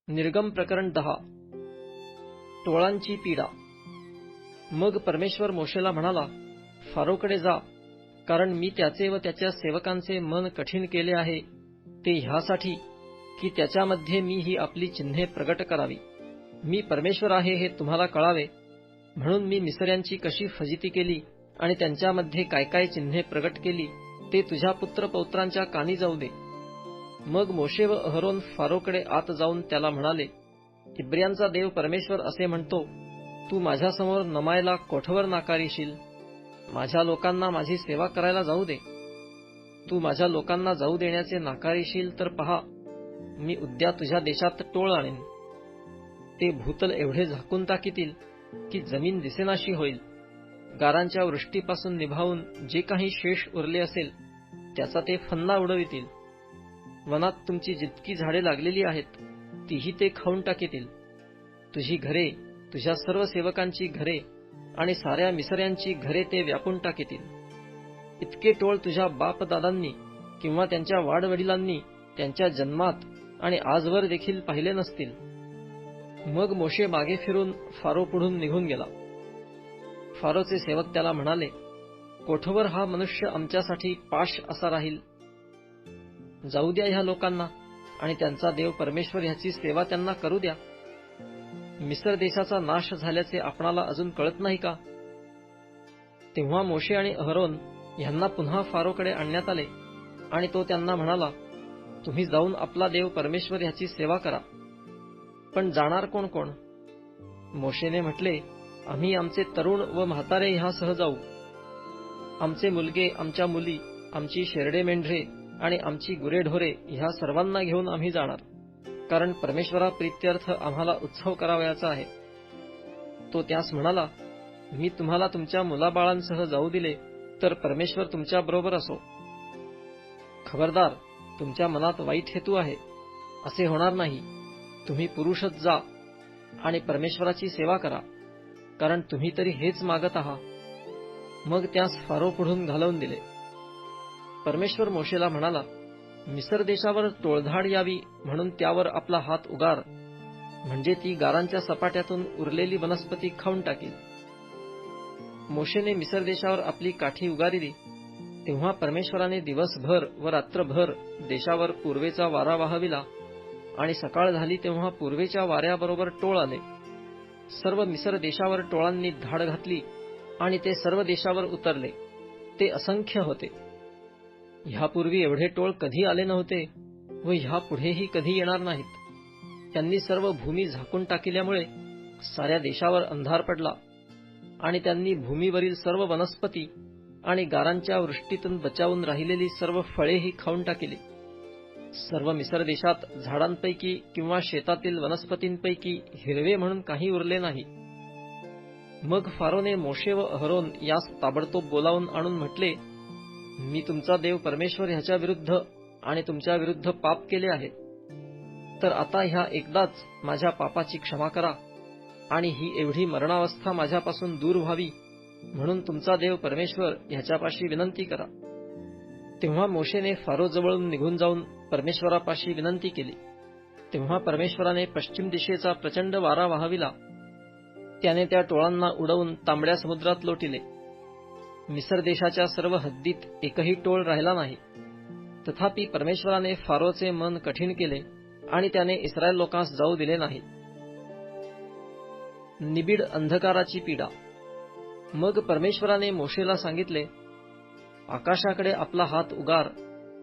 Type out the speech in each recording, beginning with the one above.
निर्गम प्रकरण 10. टोळांची पीडा. मग परमेश्वर मोशेला म्हणाला, फारोकडे जा, कारण मी त्याचे व त्याच्या सेवकांचे मन कठीण केले आहे, ते ह्यासाठी की त्याच्यामध्ये मी ही आपली चिन्हे प्रगट करावी. मी परमेश्वर आहे हे तुम्हाला कळावे, म्हणून मी मिस्र्यांची कशी फजिती केली आणि त्यांच्यामध्ये काय काय चिन्हे प्रगट केली ते तुझ्या पुत्रपौत्रांच्या कानी जाऊ दे. मग मोशे व अहरोन फारोकडे आत जाऊन त्याला म्हणाले, इब्रियांचा देव परमेश्वर असे म्हणतो, तू माझ्यासमोर नमायला कोठवर नाकारीशील? माझ्या लोकांना माझी सेवा करायला जाऊ दे. तू माझ्या लोकांना जाऊ देण्याचे नाकारीशील तर पहा, मी उद्या तुझ्या देशात टोळ आणेन. ते भूतल एवढे झाकून टाकीतील की जमीन दिसेनाशी होईल. गारांच्या वृष्टीपासून निभावून जे काही शेष उरले असेल त्याचा ते फन्ना उडवितील. वनात तुमची जितकी झाडे लागलेली आहेत तीही ते खाऊन टाकीतील. तुझी घरे, तुझ्या सर्व सेवकांची घरे आणि साऱ्या मिसर्यांची घरे ते व्यापून टाकीतील. इतके टोळ तुझ्या बापदादांनी किंवा त्यांच्या वाडवडिलांनी त्यांच्या जन्मात आणि आजवर देखील पाहिले नसतील. मग मोशे मागे फिरून फारो पुढून निघून गेला. फारोचे सेवक त्याला म्हणाले, कोठवर हा मनुष्य आमच्यासाठी पाश असा राहील? जाऊ द्या ह्या लोकांना आणि त्यांचा देव परमेश्वर ह्याची सेवा त्यांना करू द्या. मिस्र देशाचा नाश झाल्याचे आपणाला अजून कळत नाही का? तेव्हा मोशे आणि अहरोन ह्यांना पुन्हा फारोकडे आणण्यात आले आणि तो त्यांना म्हणाला, तुम्ही जाऊन आपला देव परमेश्वर ह्याची सेवा करा. पण जाणार कोण कोण? मोशेने म्हटले, आम्ही आमचे तरुण व म्हातारे ह्यासह जाऊ. आमचे मुलगे, आमच्या मुली, आमची शेरडे मेंढरे आणि आमची गुरेढोरे ह्या सर्वांना घेऊन आम्ही जाणार, कारण परमेश्वरा प्रीत्यर्थ आम्हाला उत्सव करावयाचा आहे. तो त्यास म्हणाला, मी तुम्हाला तुमच्या मुलाबाळांसह जाऊ दिले तर परमेश्वर तुमच्या बरोबर असो. खबरदार, तुमच्या मनात वाईट हेतू आहे असे होणार नाही. तुम्ही पुरुषच जा आणि परमेश्वराची सेवा करा, कारण तुम्ही तरी हेच मागत आहात. मग त्यास फारो पुढून घालवून दिले. परमेश्वर मोशेला म्हणाला, मिस्र देशावर टोळधाड यावी म्हणून त्यावर आपला हात उगार, म्हणजे ती गारांच्या सपाट्यातून उरलेली वनस्पती खाऊन टाकील. मोशेने मिस्र देशावर आपली काठी उगारिली, तेव्हा परमेश्वराने दिवसभर व रात्रभर देशावर पूर्वेचा वारा वाहविला आणि सकाळ झाली तेव्हा पूर्वेच्या वाऱ्याबरोबर टोळ आले. सर्व मिस्र देशावर टोळांनी धाड घातली आणि ते सर्व देशावर उतरले. ते असंख्य होते. ह्यापूर्वी एवढे टोळ कधी आले नव्हते व ह्यापुढेही कधी येणार नाहीत. त्यांनी सर्व भूमी झाकून टाकल्यामुळे साऱ्या देशावर अंधार पडला आणि त्यांनी भूमीवरील सर्व वनस्पती आणि गारांच्या वृष्टीतून बचावून राहिलेली सर्व फळेही खाऊन टाकली. सर्व मिस्र देशात झाडांपैकी किंवा शेतातील वनस्पतींपैकी हिरवे म्हणून काही उरले नाही. मग फारोने मोशे व अहरोन यास ताबडतोब बोलावून आणून म्हटले, मी तुमचा देव परमेश्वर ह्याच्या विरुद्ध आणि तुमच्या विरुद्ध पाप केले आहे. तर आता ह्या एकदाच माझ्या पापाची क्षमा करा आणि ही एवढी मरणावस्था माझ्यापासून दूर व्हावी म्हणून तुमचा देव परमेश्वर ह्याच्यापाशी विनंती करा. तेव्हा मोशेने फारो जवळून निघून जाऊन परमेश्वरापाशी विनंती केली. तेव्हा परमेश्वराने पश्चिम दिशेचा प्रचंड वारा वाहविला. त्याने त्या टोळांना उडवून तांबड्या समुद्रात लोटिले. मिस्र देशाच्या सर्व हद्दीत एकही टोळ राहिला नाही. तथापि परमेश्वराने फारोचे मन कठीण केले आणि त्याने इस्रायल लोकांस जाऊ दिले नाही. निबिड अंधकाराची पीडा. मग परमेश्वराने मोशेला सांगितले, आकाशाकडे आपला हात उगार,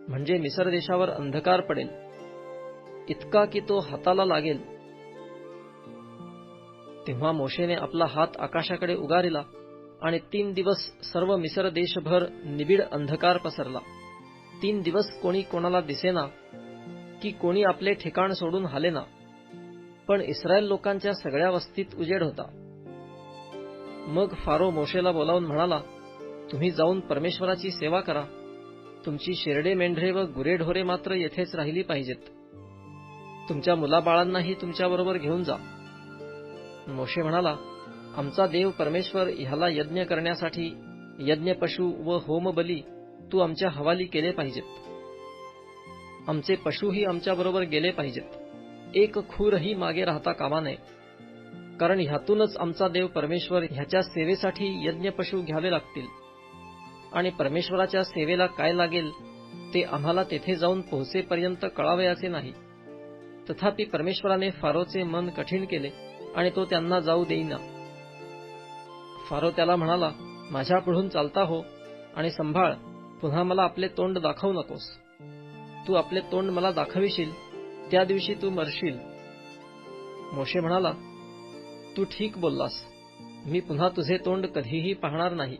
म्हणजे मिस्र देशावर अंधकार पडेल, इतका की तो हाताला लागेल. तेव्हा मोशेने आपला हात आकाशाकडे उगारिला आणि 3 दिवस सर्व मिस्र देशभर निबिड अंधकार पसरला. 3 दिवस कोणी कोणाला दिसेना की कोणी आपले ठिकाण सोडून हालेना. पण इस्रायल लोकांच्या सगळ्या वस्तीत उजेड होता. मग फारो मोशेला बोलावून म्हणाला, तुम्ही जाऊन परमेश्वराची सेवा करा. तुमची शेरडे मेंढरे व गुरेढोरे मात्र येथेच राहिली पाहिजेत. तुमच्या मुलाबाळांनाही तुमच्याबरोबर घेऊन जा. मोशे म्हणाला, आमचा देव परमेश्वर ह्याला यज्ञ करण्यासाठी यज्ञ पशु व होमबली तू आमच्या हवाली केले पाहिजेत. आमचे पशुही आमच्याबरोबर गेले पाहिजेत. एक खूरही मागे राहता कामा नये, कारण ह्यातूनच आमचा देव परमेश्वर ह्याच्या सेवेसाठी यज्ञपशु घ्यावे लागतील आणि परमेश्वराच्या सेवेला काय लागेल ते आम्हाला तेथे जाऊन पोहोचेपर्यंत कळावयाचे नाही. तथापि परमेश्वराने फारोचे मन कठीण केले आणि तो त्यांना जाऊ देईना. फारो त्याला म्हणाला, माझ्या पुढून चालता हो आणि संभाळ, पुन्हा मला आपले तोंड दाखवू नकोस. तू आपले तोंड मला दाखविशील त्या दिवशी तू मरशील. मोशे म्हणाला, तू ठीक बोललास, मी पुन्हा तुझे तोंड कधीही पाहणार नाही.